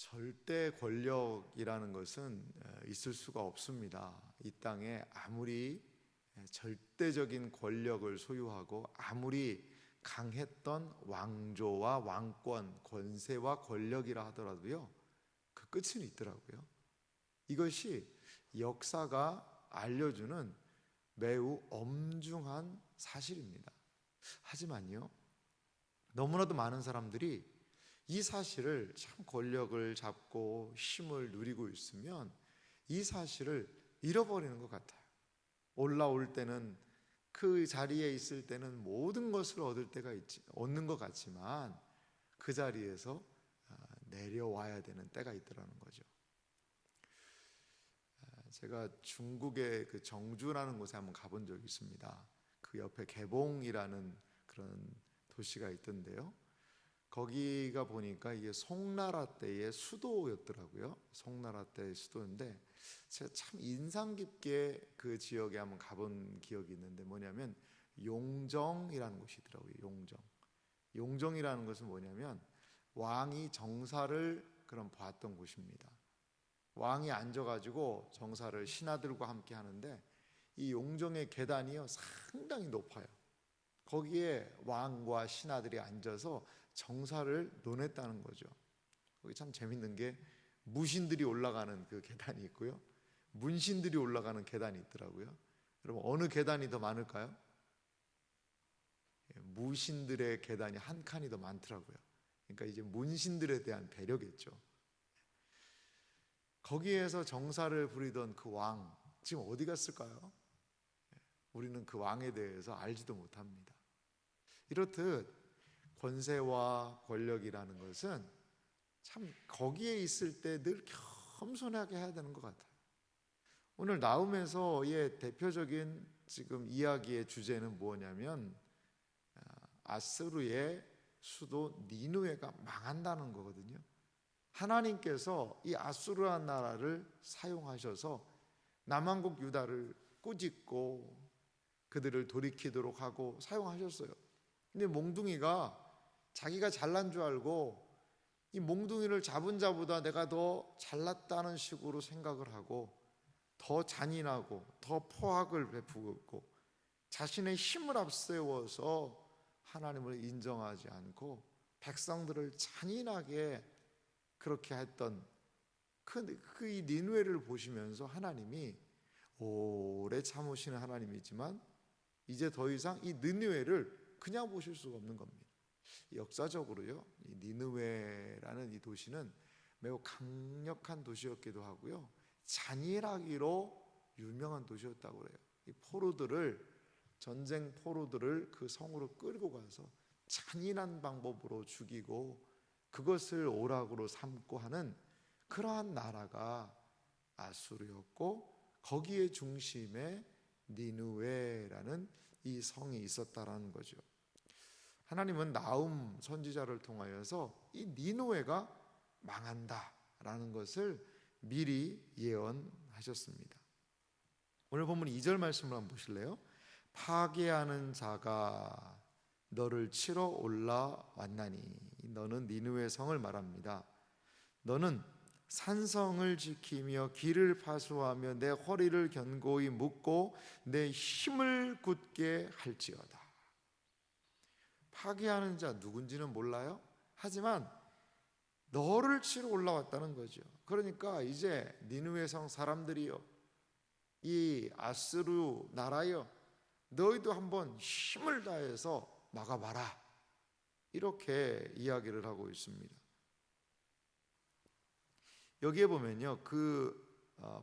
절대 권력이라는 것은 있을 수가 없습니다. 이 땅에 아무리 절대적인 권력을 소유하고 아무리 강했던 왕조와 왕권, 권세와 권력이라 하더라도요, 그 끝은 있더라고요. 이것이 역사가 알려주는 매우 엄중한 사실입니다. 하지만요, 너무나도 많은 사람들이 이 사실을, 참 권력을 잡고 힘을 누리고 있으면 이 사실을 잃어버리는 것 같아요. 올라올 때는, 그 자리에 있을 때는 모든 것을 얻는 것 같지만 그 자리에서 내려와야 되는 때가 있더라는 거죠. 제가 중국의 그 정주라는 곳에 한번 가본 적이 있습니다. 그 옆에 개봉이라는 그런 도시가 있던데요, 거기가 보니까 이게 송나라 때의 수도였더라고요. 송나라 때의 수도인데 제가 참 인상 깊게 그 지역에 한번 가본 기억이 있는데, 뭐냐면 용정이라는 곳이더라고요. 용정이라는 것은 뭐냐면 왕이 정사를 그럼 봤던 곳입니다. 왕이 앉아가지고 정사를 신하들과 함께 하는데, 이 용정의 계단이요, 상당히 높아요. 거기에 왕과 신하들이 앉아서 정사를 논했다는 거죠. 거기 참 재밌는 게 무신들이 올라가는 그 계단이 있고요, 문신들이 올라가는 계단이 있더라고요. 여러분, 어느 계단이 더 많을까요? 무신들의 계단이 한 칸이 더 많더라고요. 그러니까 이제 문신들에 대한 배려겠죠. 거기에서 정사를 부리던 그 왕, 지금 어디 갔을까요? 우리는 그 왕에 대해서 알지도 못합니다. 이렇듯 권세와 권력이라는 것은 참 거기에 있을 때 늘 겸손하게 해야 되는 것 같아요. 오늘 나훔에서의 대표적인 지금 이야기의 주제는 뭐냐면 아수르의 수도 니느웨가 망한다는 거거든요. 하나님께서 이 아수르한 나라를 사용하셔서 남왕국 유다를 꾸짖고 그들을 돌이키도록 하고 사용하셨어요. 근데 몽둥이가 자기가 잘난 줄 알고 이 몽둥이를 잡은 자보다 내가 더 잘났다는 식으로 생각을 하고 더 잔인하고 더 포악을 베푸고 자신의 힘을 앞세워서 하나님을 인정하지 않고 백성들을 잔인하게 그렇게 했던 그 이 니느웨를 보시면서 하나님이 오래 참으시는 하나님이지만 이제 더 이상 이 니느웨를 그냥 보실 수가 없는 겁니다. 역사적으로요, 이 니느웨라는 이 도시는 매우 강력한 도시였기도 하고요, 잔인하기로 유명한 도시였다고 그래요. 이 전쟁 포로들을 그 성으로 끌고 가서 잔인한 방법으로 죽이고 그것을 오락으로 삼고 하는 그러한 나라가 아수르였고, 거기에 중심에 니느웨라는 이 성이 있었다라는 거죠. 하나님은 나훔 선지자를 통하여서 이 니느웨가 망한다라는 것을 미리 예언하셨습니다. 오늘 본문 2절 말씀을 한번 보실래요? 파괴하는 자가 너를 치러 올라왔나니, 너는 니느웨 성을 말합니다. 너는 산성을 지키며 길을 파수하며 내 허리를 견고히 묶고 내 힘을 굳게 할지어다. 파괴하는 자 누군지는 몰라요. 하지만 너를 치러 올라왔다는 거죠. 그러니까 이제 니느웨 성 사람들이요, 이 아수르 나라요, 너희도 한번 힘을 다해서 막아봐라, 이렇게 이야기를 하고 있습니다. 여기에 보면요,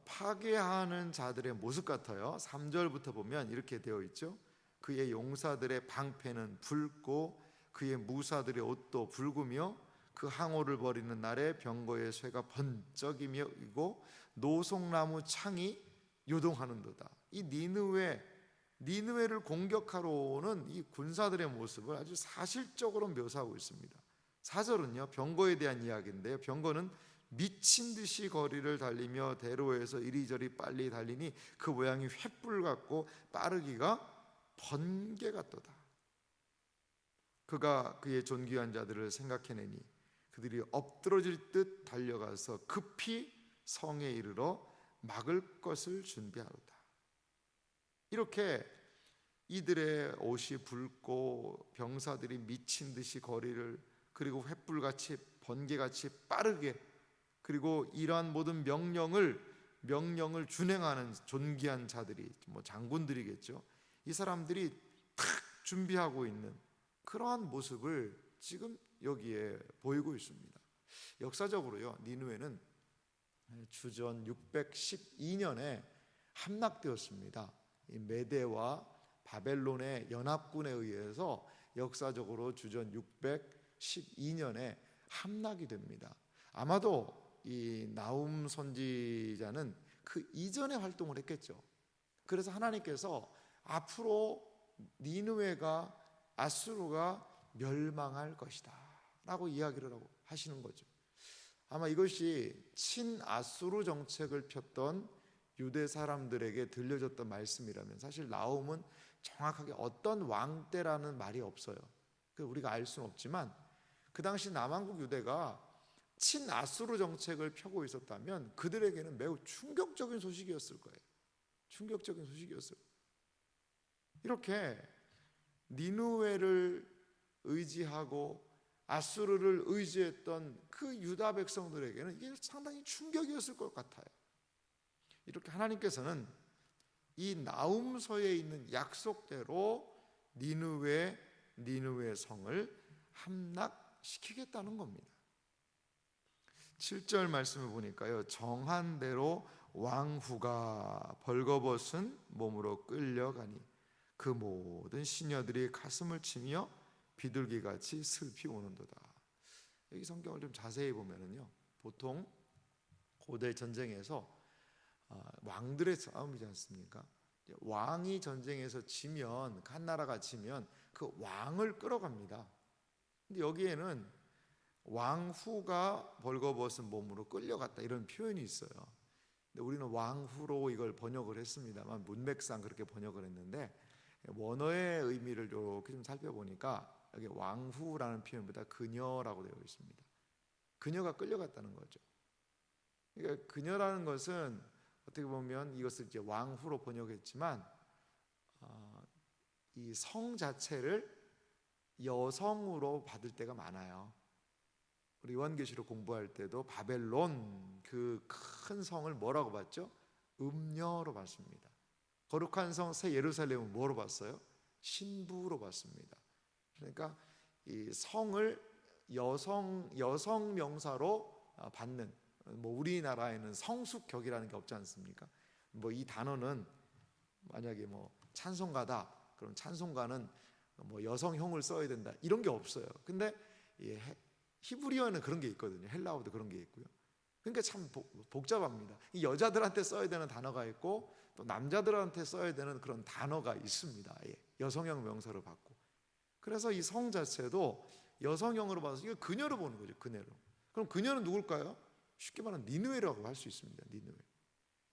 파괴하는 자들의 모습 같아요. 3절부터 보면 이렇게 되어 있죠. 그의 용사들의 방패는 붉고 그의 무사들의 옷도 붉으며 그 항오를 벌이는 날에 병거의 쇠가 번쩍이며 이고 노송나무 창이 요동하는도다. 이 니느웨를 공격하러 오는 이 군사들의 모습을 아주 사실적으로 묘사하고 있습니다. 4절은요, 병거에 대한 이야기인데요, 병거는 미친 듯이 거리를 달리며 대로에서 이리저리 빨리 달리니 그 모양이 횃불 같고 빠르기가 번개 같도다. 그가 그의 존귀한 자들을 생각해내니 그들이 엎드러질 듯 달려가서 급히 성에 이르러 막을 것을 준비하로다. 이렇게 이들의 옷이 붉고 병사들이 미친 듯이 거리를, 그리고 횃불같이 번개같이 빠르게, 그리고 이러한 모든 명령을 준행하는 존귀한 자들이, 장군들이겠죠. 이 사람들이 탁 준비하고 있는 그러한 모습을 지금 여기에 보이고 있습니다. 역사적으로요, 니느웨는 주전 612년에 함락되었습니다. 이 메대와 바벨론의 연합군에 의해서 역사적으로 주전 612년에 함락이 됩니다. 아마도 이 나훔 선지자는 그 이전에 활동을 했겠죠. 그래서 하나님께서 앞으로 니느웨가, 아수르가 멸망할 것이다 라고 이야기를 하시는 거죠. 아마 이것이 친아수르 정책을 폈던 유대 사람들에게 들려졌던 말씀이라면, 사실 나훔은 정확하게 어떤 왕 때라는 말이 없어요. 우리가 알 수는 없지만 그 당시 남한국 유대가 친아수르 정책을 펴고 있었다면 그들에게는 매우 충격적인 소식이었을 거예요. 충격적인 소식이었어요. 이렇게 니느웨를 의지하고 아수르를 의지했던 그 유다 백성들에게는 이게 상당히 충격이었을 것 같아요. 이렇게 하나님께서는 이 나훔서에 있는 약속대로 니느웨 성을 함락시키겠다는 겁니다. 7절 말씀을 보니까요, 정한 대로 왕후가 벌거벗은 몸으로 끌려가니 그 모든 시녀들이 가슴을 치며 비둘기같이 슬피 우는도다. 여기 성경을 좀 자세히 보면은요, 보통 고대 전쟁에서 왕들의 싸움이지 않습니까? 왕이 전쟁에서 지면, 한 나라가 지면 그 왕을 끌어갑니다. 근데 여기에는 왕후가 벌거벗은 몸으로 끌려갔다, 이런 표현이 있어요. 근데 우리는 왕후로 이걸 번역을 했습니다만 문맥상 그렇게 번역을 했는데, 원어의 의미를 이렇게 좀 살펴보니까 여기 왕후라는 표현보다 그녀라고 되어 있습니다. 그녀가 끌려갔다는 거죠. 그러니까 그녀라는 것은 어떻게 보면 이것을 이제 왕후로 번역했지만 이 성 자체를 여성으로 받을 때가 많아요. 우리 요한계시록 공부할 때도 바벨론 그 큰 성을 뭐라고 봤죠? 음녀로 봤습니다. 거룩한 성 새 예루살렘은 뭐로 봤어요? 신부로 봤습니다. 그러니까 이 성을 여성 명사로 받는, 우리나라에는 성숙격이라는 게 없지 않습니까? 이 단어는 만약에 찬송가다, 그럼 찬송가는 여성형을 써야 된다, 이런 게 없어요. 근데 히브리어는 그런 게 있거든요. 헬라어도 그런 게 있고요. 그러니까 참 복잡합니다. 이 여자들한테 써야 되는 단어가 있고 또 남자들한테 써야 되는 그런 단어가 있습니다. 여성형 명사로 받고. 그래서 이 성 자체도 여성형으로 봐서 이거 그녀로 보는 거죠. 그녀로. 그럼 그녀는 누굴까요? 쉽게 말하면 니느웨라고 할 수 있습니다.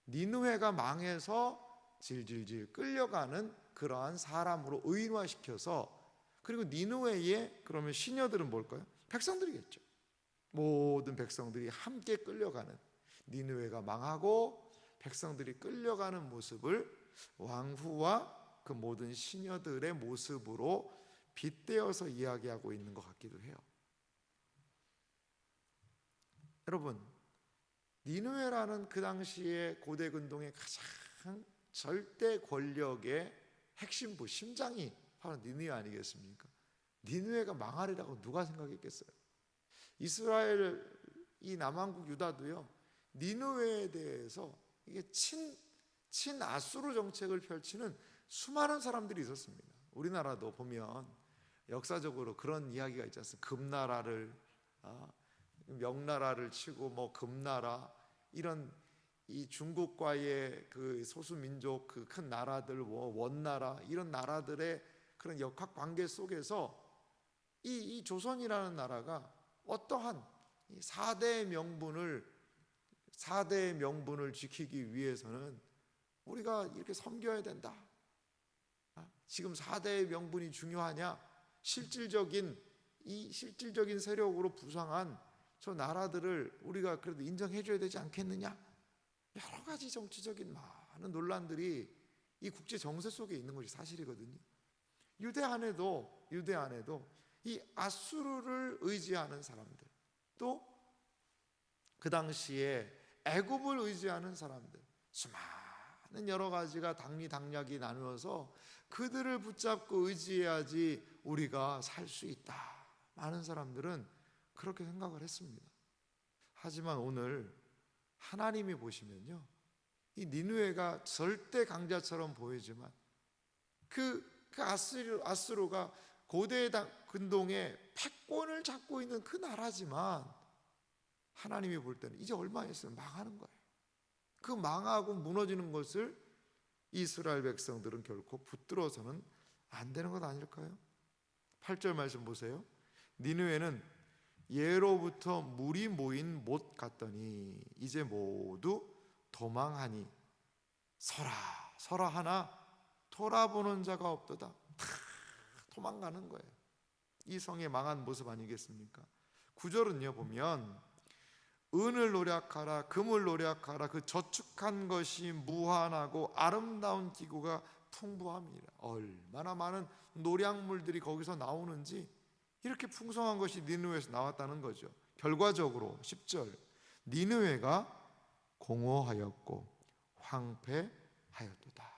니느웨가 망해서 질질질 끌려가는 그러한 사람으로 의인화시켜서, 그리고 니느웨의 그러면 시녀들은 뭘까요? 백성들이겠죠. 모든 백성들이 함께 끌려가는, 니느웨가 망하고 백성들이 끌려가는 모습을 왕후와 그 모든 시녀들의 모습으로 빗대어서 이야기하고 있는 것 같기도 해요. 여러분, 니느웨라는 그 당시에 고대 근동의 가장 절대 권력의 핵심부, 심장이 바로 니느웨 아니겠습니까? 니느웨가 망하리라고 누가 생각했겠어요? 이스라엘, 이 남한국 유다도요, 니느웨에 대해서 이게 친아수르 정책을 펼치는 수많은 사람들이 있었습니다. 우리나라도 보면 역사적으로 그런 이야기가 있지 않습니까? 금나라를 명나라를 치고 금나라, 이런 이 중국과의 그 소수민족 그 큰 나라들, 원나라, 이런 나라들의 그런 역학 관계 속에서 이 조선이라는 나라가 어떠한 4대의 명분을 지키기 위해서는 우리가 이렇게 섬겨야 된다. 지금 4대의 명분이 중요하냐? 실질적인 세력으로 부상한 저 나라들을 우리가 그래도 인정해줘야 되지 않겠느냐? 여러 가지 정치적인 많은 논란들이 이 국제 정세 속에 있는 것이 사실이거든요. 유대 안에도 이 아수르를 의지하는 사람들, 또 그 당시에 애굽을 의지하는 사람들, 수많은 여러 가지가 당리당략이 나누어서 그들을 붙잡고 의지해야지 우리가 살 수 있다. 많은 사람들은 그렇게 생각을 했습니다. 하지만 오늘 하나님이 보시면요, 이 니느웨가 절대 강자처럼 보이지만 그 아수르가 고대 근동의 패권을 잡고 있는 그 나라지만 하나님이 볼 때는 이제 얼마 있으면 망하는 거예요. 그 망하고 무너지는 것을 이스라엘 백성들은 결코 붙들어서는 안 되는 것 아닐까요? 8절 말씀 보세요. 니느웨는 예로부터 물이 모인 못 같더니 이제 모두 도망하니 서라 하나 돌아보는 자가 없도다. 다 도망가는 거예요. 이 성의 망한 모습 아니겠습니까? 9절은요 보면 은을 노력하라 금을 노력하라 그 저축한 것이 무한하고 아름다운 기구가 풍부함이라. 얼마나 많은 노량물들이 거기서 나오는지 이렇게 풍성한 것이 니느웨에서 나왔다는 거죠. 결과적으로 10절 니느웨가 공허하였고 황폐하였도다.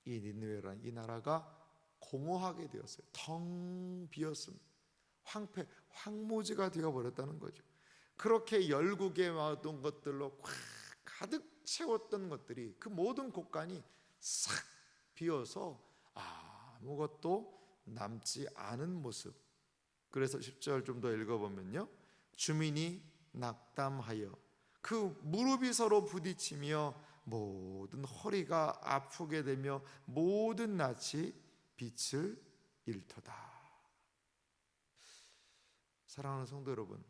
이 니느웨라는 이 나라가 공허하게 되었어요. 텅 비었습니다. 황무지가 되어버렸다는 거죠. 그렇게 열국에 와던 것들로 가득 채웠던 것들이 그 모든 곳간이 싹 비어서 아무것도 남지 않은 모습. 그래서 10절 좀 더 읽어보면요, 주민이 낙담하여 그 무릎이 서로 부딪히며 모든 허리가 아프게 되며 모든 낯이 빛을 잃도다. 사랑하는 성도 여러분,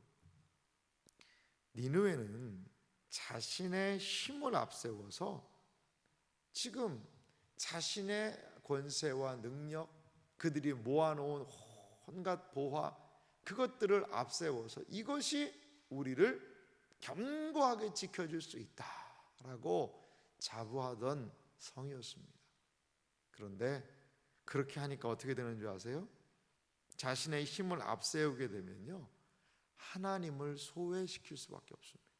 니느웨는 자신의 힘을 앞세워서 지금 자신의 권세와 능력, 그들이 모아놓은 온갖 보화, 그것들을 앞세워서 이것이 우리를 견고하게 지켜줄 수 있다라고 자부하던 성이었습니다. 그런데 그렇게 하니까 어떻게 되는 줄 아세요? 자신의 힘을 앞세우게 되면요, 하나님을 소외시킬 수밖에 없습니다.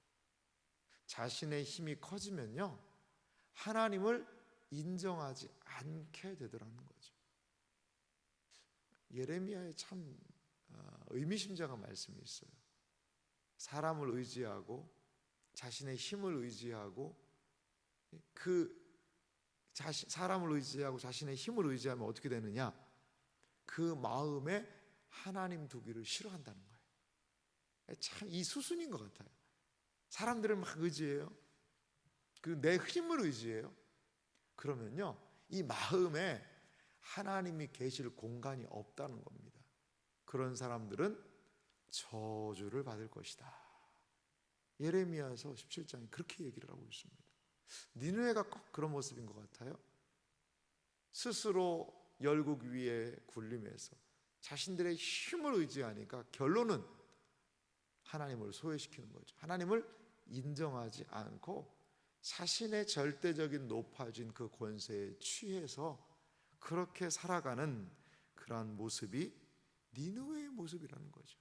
자신의 힘이 커지면요, 하나님을 인정하지 않게 되더라는 거죠. 예레미야에 참 의미심장한 말씀이 있어요. 사람을 의지하고 자신의 힘을 의지하고 사람을 의지하고 자신의 힘을 의지하면 어떻게 되느냐? 그 마음에 하나님 두기를 싫어한다는 거예요. 참 이 수순인 것 같아요. 사람들을 막 의지해요. 내 힘을 의지해요. 그러면요, 이 마음에 하나님이 계실 공간이 없다는 겁니다. 그런 사람들은 저주를 받을 것이다. 예레미야서 17장이 그렇게 얘기를 하고 있습니다. 니느웨가 꼭 그런 모습인 것 같아요. 스스로 열국 위에 군림해서 자신들의 힘을 의지하니까 결론은 하나님을 소외시키는 거죠. 하나님을 인정하지 않고 자신의 절대적인 높아진 그 권세에 취해서 그렇게 살아가는 그러한 모습이 니느웨의 모습이라는 거죠.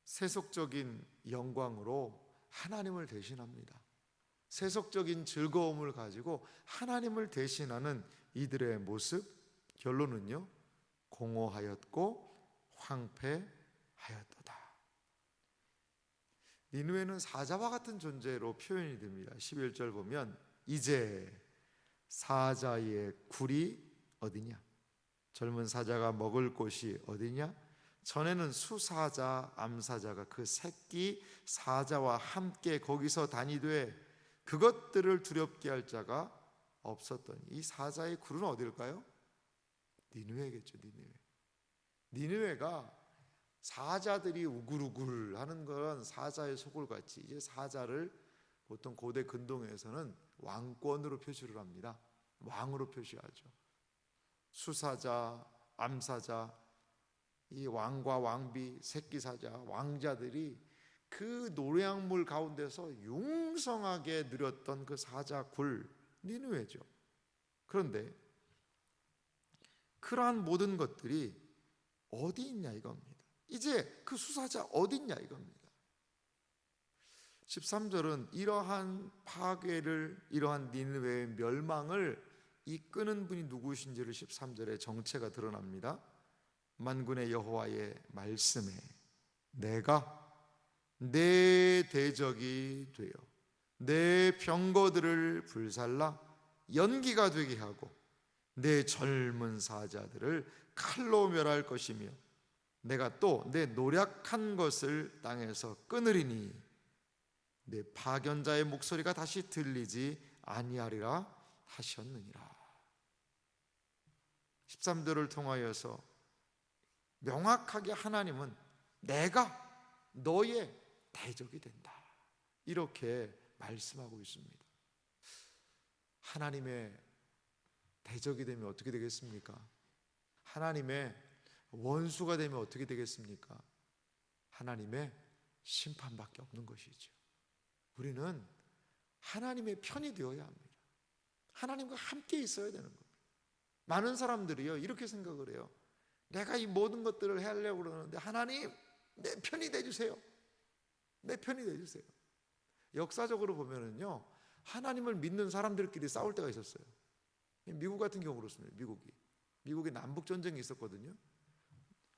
세속적인 영광으로 하나님을 대신합니다. 세속적인 즐거움을 가지고 하나님을 대신하는 이들의 모습, 결론은요, 공허하였고 황폐하였도다. 니느웨는 사자와 같은 존재로 표현이 됩니다. 11절 보면 이제 사자의 굴이 어디냐? 젊은 사자가 먹을 곳이 어디냐? 전에는 수사자, 암사자가 그 새끼 사자와 함께 거기서 다니되 그것들을 두렵게 할 자가 없었더니 이 사자의 굴은 어딜까요? 니느웨겠죠. 니느웨가 사자들이 우글우글 하는 건 사자의 소굴 같이 이제 사자를 보통 고대 근동에서는 왕권으로 표시를 합니다. 왕으로 표시하죠. 수사자, 암사자, 이 왕과 왕비, 새끼사자, 왕자들이 그 노량물 가운데서 융성하게 누렸던 그 사자굴 니느웨죠. 그런데 그러한 모든 것들이 어디 있냐 이겁니다. 이제 그 수사자 어디 있냐 이겁니다. 13절은 이러한 파괴를, 이러한 니느웨의 멸망을 이끄는 분이 누구신지를 13절에 정체가 드러납니다. 만군의 여호와의 말씀에 내가 내 대적이 되어 내 병거들을 불살라 연기가 되게 하고 내 젊은 사자들을 칼로 멸할 것이며 내가 또 내 노력한 것을 땅에서 끊으리니 내 파견자의 목소리가 다시 들리지 아니하리라 하셨느니라. 13절을 통하여서 명확하게 하나님은 내가 너의 대적이 된다 이렇게 말씀하고 있습니다. 하나님의 대적이 되면 어떻게 되겠습니까? 하나님의 원수가 되면 어떻게 되겠습니까? 하나님의 심판밖에 없는 것이죠. 우리는 하나님의 편이 되어야 합니다. 하나님과 함께 있어야 되는 겁니다. 많은 사람들이요 이렇게 생각을 해요. 내가 이 모든 것들을 하려고 그러는데 하나님 내 편이 돼주세요. 내 편이 돼주세요. 역사적으로 보면은요 하나님을 믿는 사람들끼리 싸울 때가 있었어요. 미국 같은 경우 그렇습니다. 미국에 남북 전쟁이 있었거든요.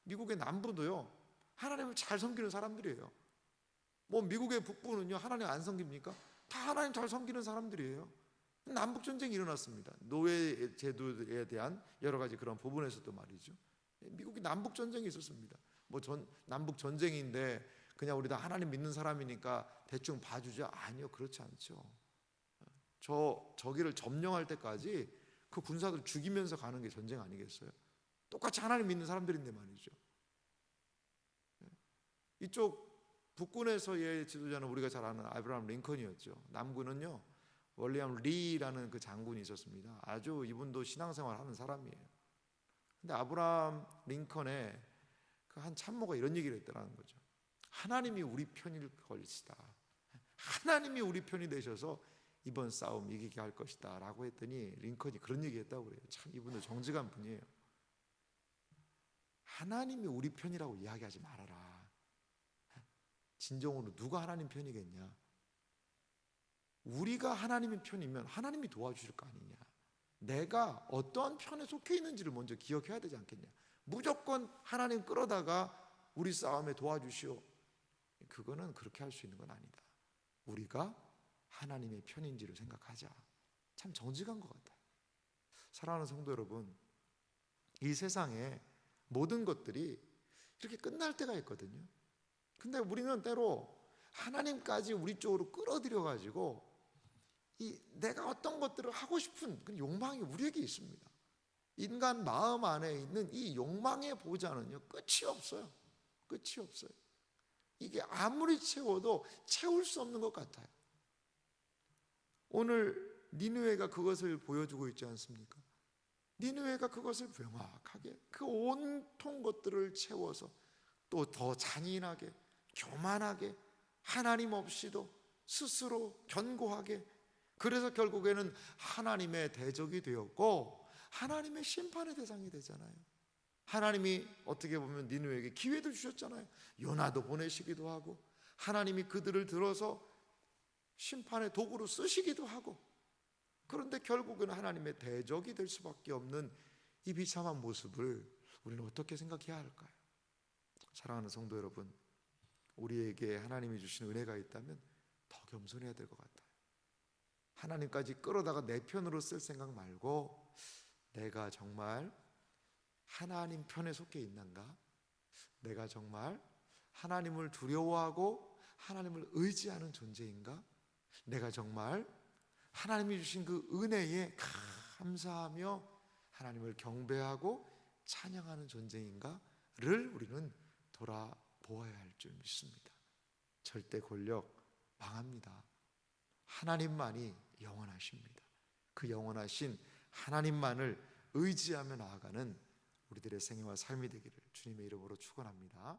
미국의 남부도요 하나님을 잘 섬기는 사람들이에요. 뭐 미국의 북부는요 하나님 안 섬깁니까? 다 하나님 잘 섬기는 사람들이에요. 남북 전쟁이 일어났습니다. 노예 제도에 대한 여러 가지 그런 부분에서도 말이죠. 미국이 남북 전쟁이 있었습니다. 남북 전쟁인데 그냥 우리 다 하나님 믿는 사람이니까 대충 봐주죠. 아니요, 그렇지 않죠. 저기를 점령할 때까지 그 군사들 죽이면서 가는 게 전쟁 아니겠어요? 똑같이 하나님 믿는 사람들인데 말이죠. 이쪽 북군에서의 지도자는 우리가 잘 아는 아브라함 링컨이었죠. 남군은요 월리엄 리라는 그 장군이 있었습니다. 아주 이분도 신앙생활 하는 사람이에요. 근데 아브라함 링컨의 그 한 참모가 이런 얘기를 했다는 거죠. 하나님이 우리 편일 것이다. 하나님이 우리 편이 되셔서 이번 싸움 이기게 할 것이다 라고 했더니 링컨이 그런 얘기 했다고 그래요. 참 이분도 정직한 분이에요. 하나님이 우리 편이라고 이야기하지 말아라. 진정으로 누가 하나님 편이겠냐? 우리가 하나님의 편이면 하나님이 도와주실 거 아니냐? 내가 어떠한 편에 속해 있는지를 먼저 기억해야 되지 않겠냐? 무조건 하나님 끌어다가 우리 싸움에 도와주시오. 그거는 그렇게 할 수 있는 건 아니다. 우리가 하나님의 편인지를 생각하자. 참 정직한 것 같아요. 사랑하는 성도 여러분, 이 세상에 모든 것들이 이렇게 끝날 때가 있거든요. 근데 우리는 때로 하나님까지 우리 쪽으로 끌어들여 가지고 내가 어떤 것들을 하고 싶은 그 욕망이 우리에게 있습니다. 인간 마음 안에 있는 이 욕망의 보좌는요 끝이 없어요. 끝이 없어요. 이게 아무리 채워도 채울 수 없는 것 같아요. 오늘 니느웨가 그것을 보여주고 있지 않습니까? 니느웨가 그것을 명확하게 그 온통 것들을 채워서 또 더 잔인하게 교만하게 하나님 없이도 스스로 견고하게, 그래서 결국에는 하나님의 대적이 되었고 하나님의 심판의 대상이 되잖아요. 하나님이 어떻게 보면 니느웨에게 기회도 주셨잖아요. 요나도 보내시기도 하고 하나님이 그들을 들어서 심판의 도구로 쓰시기도 하고, 그런데 결국에는 하나님의 대적이 될 수밖에 없는 이 비참한 모습을 우리는 어떻게 생각해야 할까요? 사랑하는 성도 여러분, 우리에게 하나님이 주신 은혜가 있다면 더 겸손해야 될 것 같아요. 하나님까지 끌어다가 내 편으로 쓸 생각 말고 내가 정말 하나님 편에 속해 있는가? 내가 정말 하나님을 두려워하고 하나님을 의지하는 존재인가? 내가 정말 하나님이 주신 그 은혜에 감사하며 하나님을 경배하고 찬양하는 존재인가를 우리는 돌아보아야 할 줄 믿습니다. 절대 권력 망합니다. 하나님만이 영원하십니다. 그 영원하신 하나님만을 의지하며 나아가는 우리들의 생애와 삶이 되기를 주님의 이름으로 축원합니다.